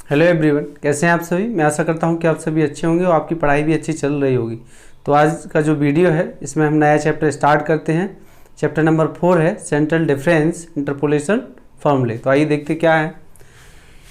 Hello everyone, कैसे हैं आप सभी। मैं आशा करता हूं कि आप सभी अच्छे होंगे और आपकी पढ़ाई भी अच्छी चल रही होगी। तो आज का जो वीडियो है इसमें हम नया चैप्टर स्टार्ट करते हैं। चैप्टर नंबर 4 है सेंट्रल डिफरेंस इंटरपोलेशन फॉर्मूले। तो आइए देखते क्या है।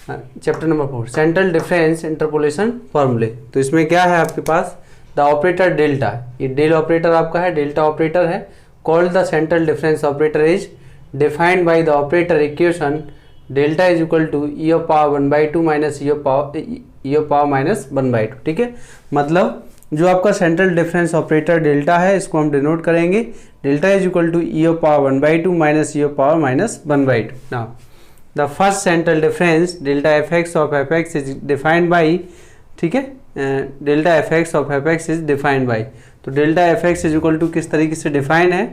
Chapter number 4 central difference interpolation फॉर्मूले। तो इसमें क्या है आपके पास, द ऑपरेटर डेल्टा। ये डेल ऑपरेटर आपका है, डेल्टा ऑपरेटर है। Called the central difference operator is defined by the operator equation delta is equal to E of power 1/2 minus E of power minus 1/2। ठीक है, मतलब जो आपका सेंट्रल डिफरेंस ऑपरेटर डेल्टा है इसको हम डिनोट करेंगे delta is equal to E of power 1/2 minus E of power minus 1/2। Now the first central difference delta F X of F x is defined by, ठीक है, delta F X of F x is defined by. तो delta F x is equal to किस तरीके से define है,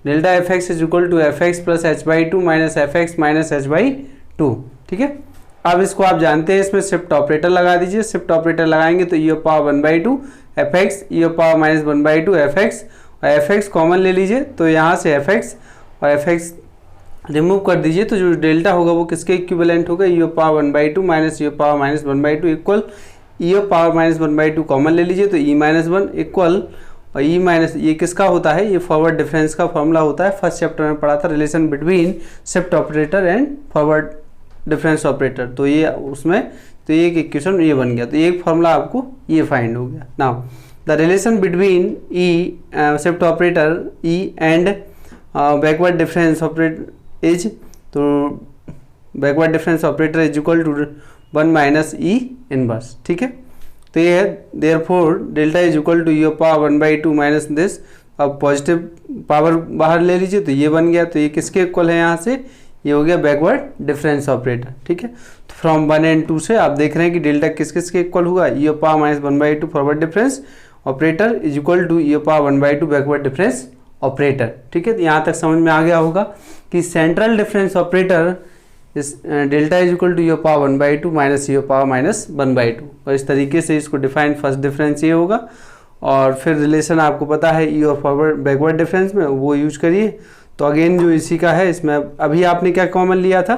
delta F x is equal to F X plus h/2 minus F X minus h/2। ठीक है, अब इसको आप जानते हैं, इसमें शिफ्ट ऑपरेटर लगा दीजिए। शिफ्ट ऑपरेटर लगाएंगे तो ई of power 1/2 F x, E of power minus 1/2 F x, और एफ एक्स कॉमन ले लीजिए। तो यहाँ से एफ एक्स और एफ एक्स रिमूव कर दीजिए, तो जो डेल्टा होगा वो किसके इक्विवेलेंट होगा, E of power 1/2 minus E of power minus 1/2 equal E of power minus 1/2 common ले लीजिए, तो ई माइनस 1 इक्वल, और ई माइनस ये किसका होता है, ये फॉरवर्ड डिफरेंस का फॉर्मूला होता है। फर्स्ट चैप्टर में पढ़ा था, relation between shift operator and forward difference operator. तो ये उसमें तो ये एक इक्वेशन ये बन गया, तो एक फॉर्मूला आपको ये फाइंड हो गया। Now the relation between E shift operator E and backward difference operator is, तो backward difference operator is equal to 1 minus E inverse. ठीक है, तो ये है therefore delta is equal to E of power 1/2 minus this. अब positive power बाहर ले लीजिए तो ये बन गया, तो ये किसके इक्वल है, यहाँ से ये हो गया बैकवर्ड डिफरेंस ऑपरेटर। ठीक है, तो फ्रॉम 1 एंड 2 से आप देख रहे हैं कि डेल्टा किस किस के इक्वल होगा, E of power minus 1/2 forward difference operator is equal to E of power 1/2 backward difference operator. ठीक है, तो यहाँ तक समझ में आ गया होगा कि central difference operator is delta is equal to E of power 1/2 minus E of power minus 1/2, और इस तरीके से इसको डिफाइन फर्स्ट डिफरेंस ये होगा। और फिर रिलेशन आपको पता है ई ऑफ फॉरवर्ड बैकवर्ड डिफरेंस में, वो यूज करिए। तो अगेन जो इसी का है, इसमें अभी आपने क्या कॉमन लिया था,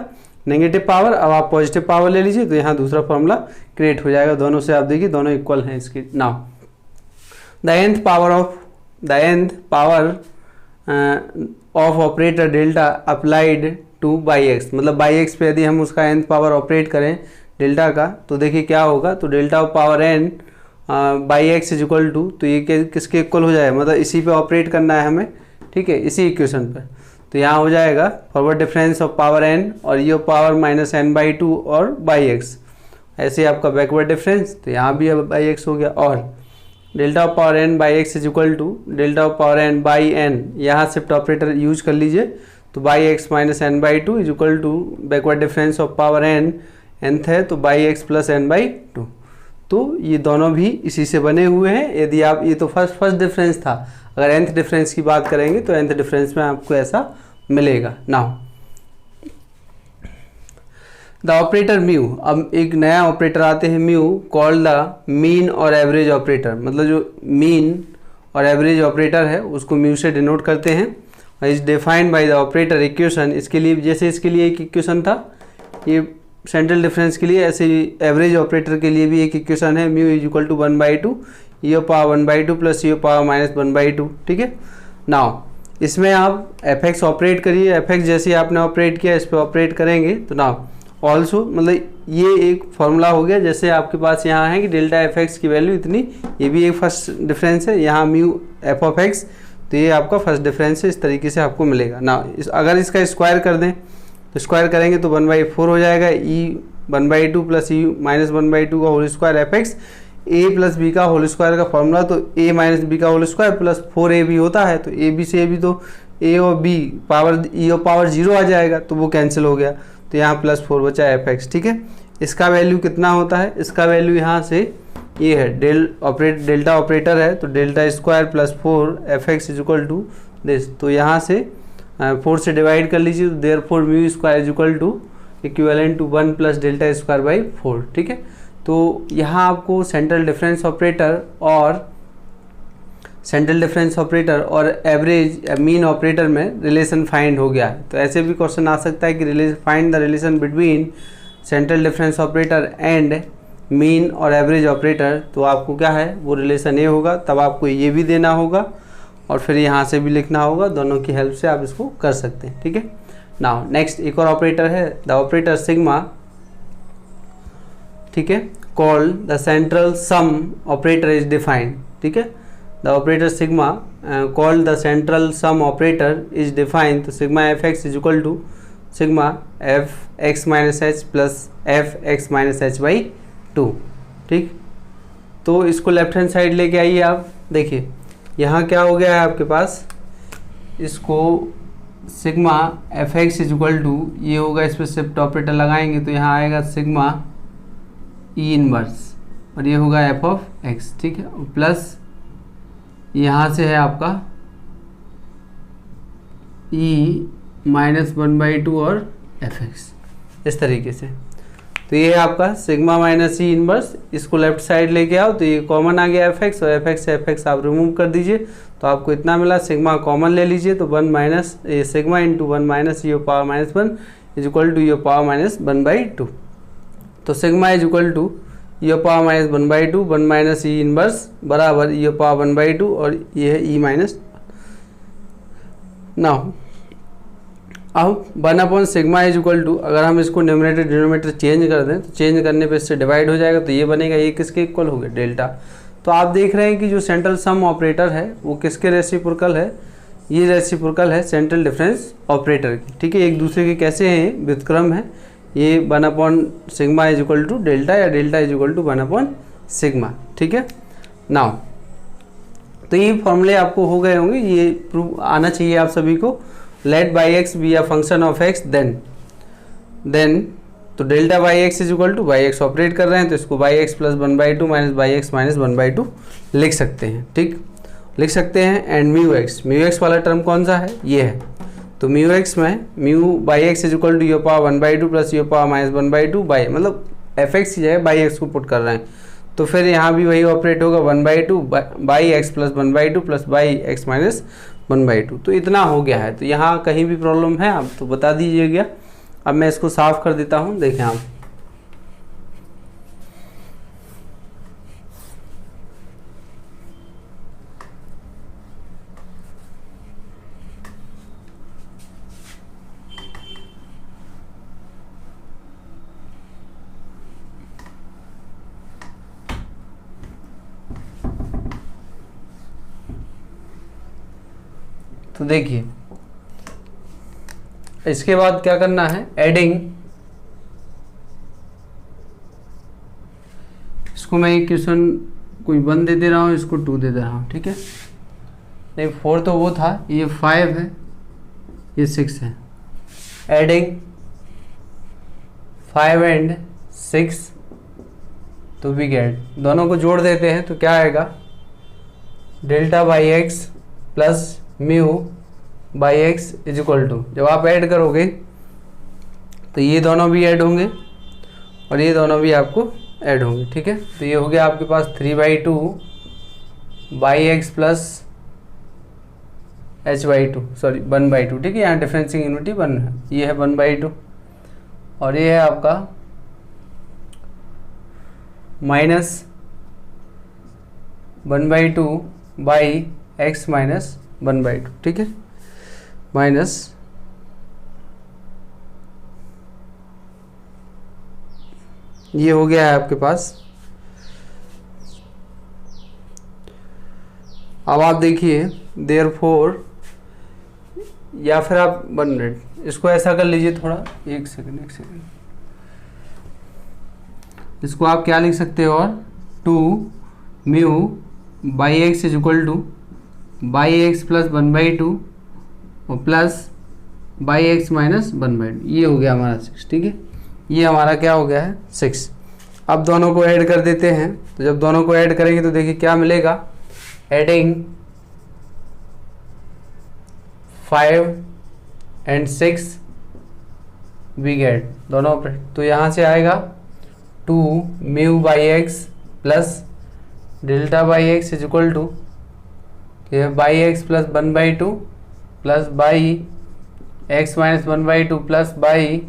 नेगेटिव पावर, अब आप पॉजिटिव पावर ले लीजिए, तो यहाँ दूसरा फॉर्मूला क्रिएट हो जाएगा। दोनों से आप देखिए दोनों इक्वल हैं इसके। Now the nth power of operator delta applied to y x, मतलब बाई एक्स पे यदि हम उसका nth पावर ऑपरेट करें डेल्टा का, तो देखिए क्या होगा, तो delta of power n y x is equal to, तो ये किसके इक्वल हो जाएगा, मतलब इसी पे ऑपरेट करना है हमें। ठीक है, इसी इक्वेशन पर, तो यहाँ हो जाएगा forward difference of power n और ई ऑफ पावर माइनस n/2 और बाई एक्स। ऐसे आपका बैकवर्ड डिफरेंस, तो यहाँ भी अब बाई एक्स हो गया, और delta of power n y x is equal to delta of power n y n, यहाँ शिफ्ट ऑपरेटर यूज कर लीजिए, तो y x minus n/2 is equal to backward difference of power n, nth है तो y x plus n/2। तो ये दोनों भी इसी से बने हुए हैं। यदि आप, ये तो फर्स्ट डिफरेंस था, अगर nth डिफरेंस की बात करेंगे तो nth डिफरेंस में आपको ऐसा मिलेगा। नाउ द ऑपरेटर म्यू, अब एक नया ऑपरेटर आते हैं म्यू, कॉल्ड द मीन और एवरेज ऑपरेटर, मतलब जो मीन और एवरेज ऑपरेटर है उसको म्यू से डिनोट करते हैं। Is defined by the operator equation, इसके लिए जैसे इसके लिए एक इक्वेशन था ये सेंट्रल डिफरेंस के लिए, ऐसे एवरेज ऑपरेटर के लिए भी एक इक्वेशन है, mu is equal to 1/2 E of power 1/2 plus E of power minus 1/2। ठीक है, नाउ इसमें आप एफ एक्स ऑपरेट करिए, एफ एक्स जैसे आपने ऑपरेट किया इस पर ऑपरेट करेंगे, तो नाउ ऑल्सो, मतलब ये एक फॉर्मूला हो गया, जैसे आपके पास यहाँ है कि डेल्टा एफ एक्स की वैल्यू इतनी, ये भी एक फर्स्ट डिफरेंस है, यहाँ म्यू एफ ऑफ एक्स, तो ये आपका फर्स्ट डिफरेंस है, इस तरीके से आपको मिलेगा। ना अगर इसका स्क्वायर कर दें तो स्क्वायर करेंगे तो 1/4 हो जाएगा, ई 1/2 प्लस ई माइनस 1/2 का होल स्क्वायर एफ एक्स, ए प्लस बी का होल स्क्वायर का फॉर्मूला, तो ए माइनस बी का होल स्क्वायर प्लस 4ab होता है, तो ए बी से ए बी, तो ए और बी पावर ई और पावर 0 आ जाएगा, तो वो कैंसिल हो गया, तो यहाँ +4 बचा एफ एक्स। ठीक है, इसका वैल्यू कितना होता है, इसका वैल्यू यहाँ से ये है डेल्टा ऑपरेटर है, तो delta square plus 4 F x is equal to this, तो यहाँ से 4 से डिवाइड कर लीजिए, तो therefore mu square is equal to equivalent to 1 plus delta square by 4। ठीक है, तो यहाँ आपको सेंट्रल डिफरेंस ऑपरेटर और एवरेज मीन ऑपरेटर में रिलेशन फाइंड हो गया है। तो ऐसे भी क्वेश्चन आ सकता है कि find the relation between central difference operator and mean और एवरेज ऑपरेटर, तो आपको क्या है वो रिलेशन ए होगा, तब आपको ये भी देना होगा और फिर यहाँ से भी लिखना होगा। दोनों की हेल्प से आप इसको कर सकते हैं, ठीक है। नाउ नेक्स्ट एक और ऑपरेटर है, द ऑपरेटर सिग्मा, ठीक है, called the central sum operator is defined, ठीक है। The operator sigma called the central sum operator is defined, तो sigma F x is equal to sigma F X minus H plus F X minus H by 2, ठीक। तो इसको left hand side लेके आइए आप, देखिए यहाँ क्या हो गया है आपके पास, इसको sigma F x is equal to, ये होगा, इस पर शिफ्ट ऑपरेटर लगाएंगे तो यहाँ आएगा सिग्मा ई इनवर्स और ये होगा एफ ऑफ एक्स, ठीक है, प्लस यहाँ से है आपका ई माइनस 1/2 और एफ एक्स, इस तरीके से। तो ये है आपका सिग्मा माइनस ई इनवर्स, इसको लेफ्ट साइड लेके आओ तो ये कॉमन आ गया एफ एक्स, और एफ एक्स से एफ एक्स आप रिमूव कर दीजिए तो आपको इतना मिला, सिग्मा कॉमन ले लीजिए तो 1 माइनस ये sigma into 1 minus E power minus 1 is equal to E power minus 1/2। तो sigma is equal to E power minus 1/2, 1 minus E inverse बराबर ई पावर 1/2 और ये है ई माइनस। नाउ अब 1 सिग्मा इज इक्वल टू, अगर हम इसको numerator denominator change कर दें तो चेंज करने पे इससे डिवाइड हो जाएगा तो ये बनेगा, ये किसके इक्वल हो गया, डेल्टा। तो आप देख रहे हैं कि जो सेंट्रल सम ऑपरेटर है वो किसके रेसिप्रोकल है, ये रेसिप्रोकल है सेंट्रल डिफरेंस ऑपरेटर की, ठीक है। एक दूसरे के कैसे हैं, व्युत्क्रम है, ये 1 sigma is equal to delta या delta is equal to 1 sigma, ठीक है। नाउ तो ये फॉर्मूले आपको हो गए होंगे, ये प्रूव आना चाहिए आप सभी को। Let y x be a function of x then तो delta y x is equal to, y x operate कर रहे हैं तो इसको y x plus 1/2 minus y x minus 1/2 लिख सकते हैं, ठीक, लिख सकते हैं। एंड म्यू एक्स वाला टर्म कौन सा है, ये है, तो म्यू एक्स में mu y x is equal to u power 1/2 plus u power minus 1/2 by, मतलब एफ एक्स की जगह बाई एक्स को पुट कर रहे हैं तो फिर यहाँ भी वही ऑपरेट होगा 1/2 by x plus 1/2 plus y x minus 1/2। तो इतना हो गया है। तो यहाँ कहीं भी प्रॉब्लम है आप तो बता दीजिएगा। अब मैं इसको साफ कर देता हूँ, देखें आप, तो देखिए इसके बाद क्या करना है, एडिंग, इसको मैं एक क्वेश्चन कोई 1 दे रहा हूँ, इसको 2 दे रहा हूँ, ठीक है। नहीं 4 तो वो था, ये 5 है, ये 6 है। एडिंग 5 एंड 6 तो वी गेट, दोनों को जोड़ देते हैं तो क्या आएगा, delta y x plus mu y x is equal to, जब आप ऐड करोगे तो ये दोनों भी ऐड होंगे और ये दोनों भी आपको ऐड होंगे, ठीक है। तो ये हो गया आपके पास 3/2 by x plus h/2, sorry 1/2, ठीक है। यहाँ डिफरेंसिंग यूनिटी 1 है, ये है 1/2 और ये है आपका माइनस 1/2 बाई एक्स माइनस 1/2, ठीक है, माइनस ये हो गया है आपके पास। अब आप देखिए देयरफॉर, या फिर आप 1 मिनट इसको ऐसा कर लीजिए, थोड़ा एक सेकंड, इसको आप क्या लिख सकते हो, और 2 mu y x is equal to y x plus 1/2 और प्लस बाई एक्स माइनस 1/2, ये हो गया हमारा 6, ठीक है। ये हमारा क्या हो गया है 6। अब दोनों को ऐड कर देते हैं, तो जब दोनों को ऐड करेंगे तो देखिए क्या मिलेगा, एडिंग 5 एंड 6 वी गेट, दोनों तो यहाँ से आएगा 2 mu y x plus delta y x is equal to ये y x plus 1/2 plus y x minus 1/2 plus y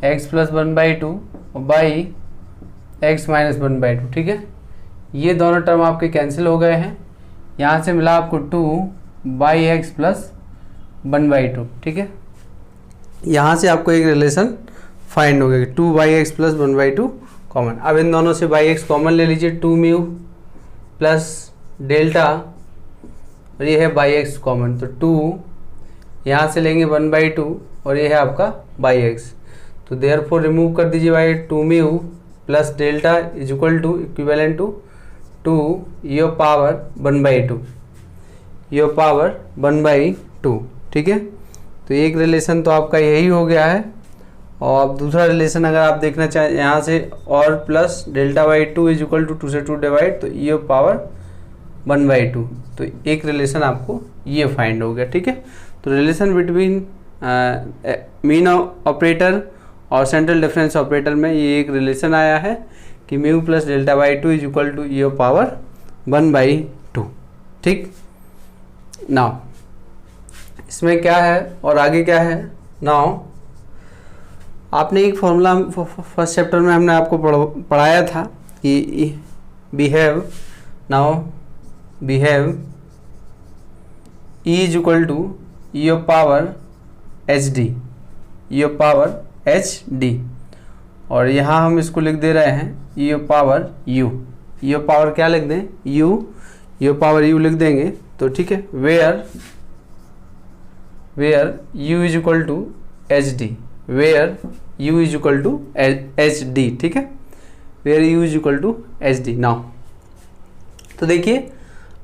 x plus 1/2 और बाई एक्स माइनस 1/2, ठीक है। ये दोनों टर्म आपके कैंसिल हो गए हैं। यहाँ से मिला आपको 2/x प्लस 1/2, ठीक है। यहाँ से आपको एक रिलेशन फाइंड हो गया कि 2/x प्लस 1/2 कॉमन। अब इन दोनों से बाई एक्स कॉमन ले लीजिए, 2 म्यू प्लस डेल्टा और ये है बाई एक्स कॉमन, तो 2 यहाँ से लेंगे 1/2 और ये है आपका बाई एक्स, तो देयरफॉर रिमूव कर दीजिए by 2 mu plus delta is equal to equivalent to 2 e power 1/2, e power 1/2, ठीक है। तो एक रिलेशन तो आपका यही हो गया है। और अब दूसरा रिलेशन अगर आप देखना चाहें यहाँ से, और plus delta by 2 is equal to 2 से 2 डिवाइड, तो यो पावर 1/2, तो एक रिलेशन आपको ये फाइंड हो गया, ठीक है। तो रिलेशन बिटवीन मीन ऑपरेटर और सेंट्रल डिफरेंस ऑपरेटर में ये एक रिलेशन आया है कि mu plus delta by 2 is equal to e power 1/2, ठीक। नाउ इसमें क्या है और आगे क्या है। नाउ आपने एक फॉर्मूला फर्स्ट चैप्टर में हमने आपको पढ़ाया था कि we have, now we have E is equal to e power h D, e power h D, और यहाँ हम इसको लिख दे रहे हैं e power u, e power क्या लिख दें यू, यो पावर यू लिख देंगे, तो ठीक है। Where u is equal to h D, where u is equal to h D, ठीक है, where u is equal to h D. Now तो देखिए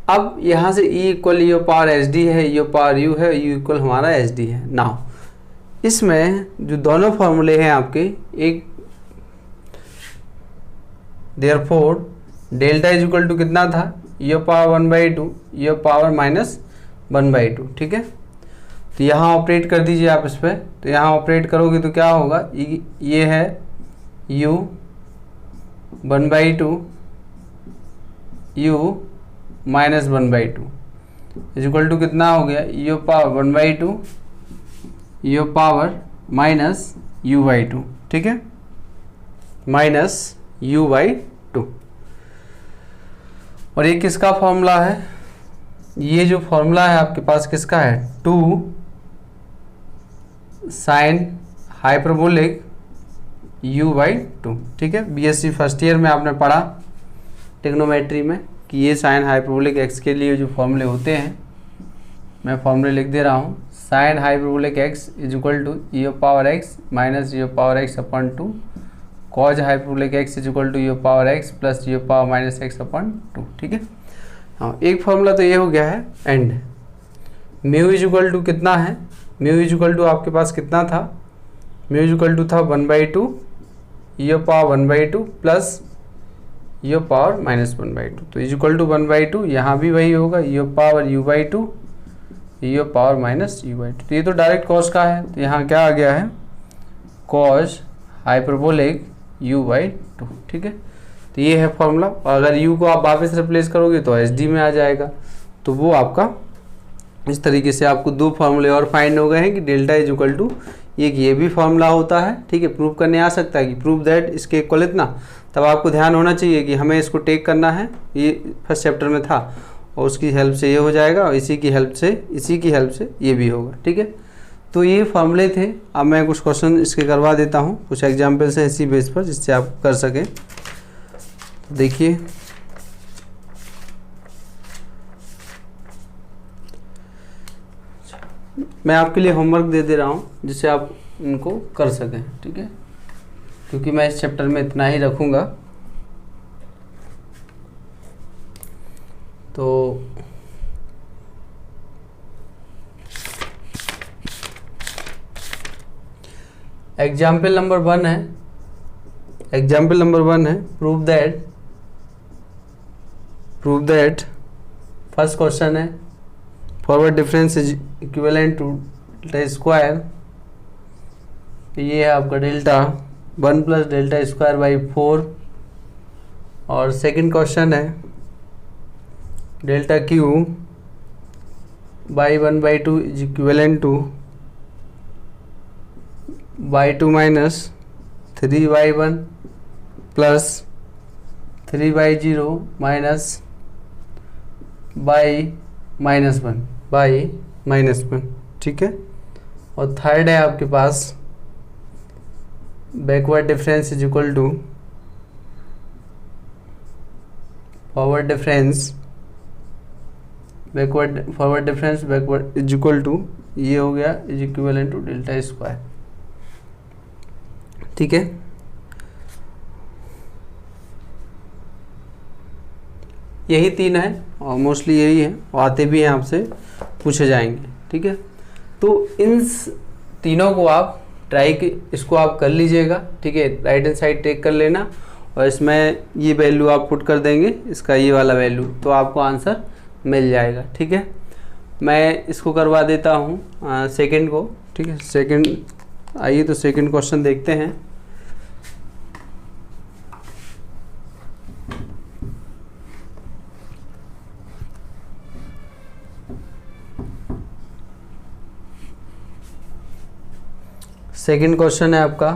अब यहाँ से E equal e power h D है, यो पावर यू है, u equal हमारा एच डी है। नाउ इसमें जो दोनों फॉर्मूले हैं आपके, एक therefore delta is equal to कितना था e power 1/2, e power minus 1/2, ठीक है। तो यहाँ ऑपरेट कर दीजिए आप इस पर, तो यहाँ ऑपरेट करोगे तो क्या होगा, ये है u 1/2 u minus 1/2 is equal to कितना हो गया e power 1/2 e power minus u/2, ठीक है, माइनस u/2। और ये किसका फॉर्मूला है, ये जो फॉर्मूला है आपके पास किसका है, 2 साइन हाइपरबोलिक u/2, ठीक है। बीएससी फर्स्ट ईयर में आपने पढ़ा ट्रिग्नोमेट्री में कि ये साइन हाइपरबोलिक x के लिए जो फॉर्मूले होते हैं, मैं फॉर्मूले लिख दे रहा हूँ। Sine hyperbolic x is equal to e power x minus e power x upon 2, cos hyperbolic x is equal to e power x plus e power minus x upon 2, ठीक है। हाँ, एक फॉर्मूला तो ये हो गया है। And mu is equal to कितना है, म्यू इज इक्वल टू आपके पास कितना था, म्यू इज इक्वल टू था 1/2 e power 1/2 plus e power minus 1/2, तो इज इक्वल टू 1/2, यहाँ भी वही होगा यो पावर u/2 यो पावर माइनस u/2। तो ये तो डायरेक्ट कॉस का है, तो यहाँ क्या आ गया है कॉस हाइपरबोलिक u/2, ठीक है। तो ये है फॉर्मूला। और अगर u को आप वापस रिप्लेस करोगे तो एच डी में आ जाएगा। तो वो आपका इस तरीके से आपको दो फार्मूले और फाइंड हो गए हैं कि डेल्टा इज इक्वल टू ये भी फार्मूला होता है, ठीक है। प्रूव करने आ सकता है कि प्रूव दैट इसके इक्वल इतना, तब आपको ध्यान होना चाहिए कि हमें इसको टेक करना है, ये फर्स्ट चैप्टर में था, और उसकी हेल्प से ये हो जाएगा और इसी की हेल्प से ये भी होगा, ठीक है। तो ये फार्मूले थे। अब मैं कुछ क्वेश्चन इसके करवा देता हूँ, कुछ एग्जाम्पल्स हैं इसी बेस पर जिससे आप कर सकें। तो देखिए मैं आपके लिए होमवर्क दे दे रहा हूँ जिससे आप इनको कर सकें, ठीक है, क्योंकि मैं इस चैप्टर में इतना ही रखूँगा। तो एग्जाम्पल नंबर 1 है, प्रूव दैट फर्स्ट क्वेश्चन है forward difference is equivalent to delta square, ये है आपका delta 1 plus delta square by 4। और सेकंड क्वेश्चन है delta cube y 1/2 is equivalent to y 2 minus 3y1 plus 3y0 minus y-1 ठीक है। और third है आपके पास backward difference is equal to forward difference backward is equal to, ये हो गया is equivalent to delta square. ठीक है, यही तीन है और मोस्टली यही है और आते भी हैं, आपसे पूछे जाएंगे। ठीक है, तो इन तीनों को आप इसको आप कर लीजिएगा। ठीक है, राइट हैंड साइड टेक कर लेना और इसमें ये वैल्यू आप पुट कर देंगे, इसका ये वाला वैल्यू, तो आपको आंसर मिल जाएगा। ठीक है, मैं इसको करवा देता हूँ सेकंड को। ठीक है, सेकंड, आइए तो सेकंड क्वेश्चन देखते हैं। सेकंड क्वेश्चन है आपका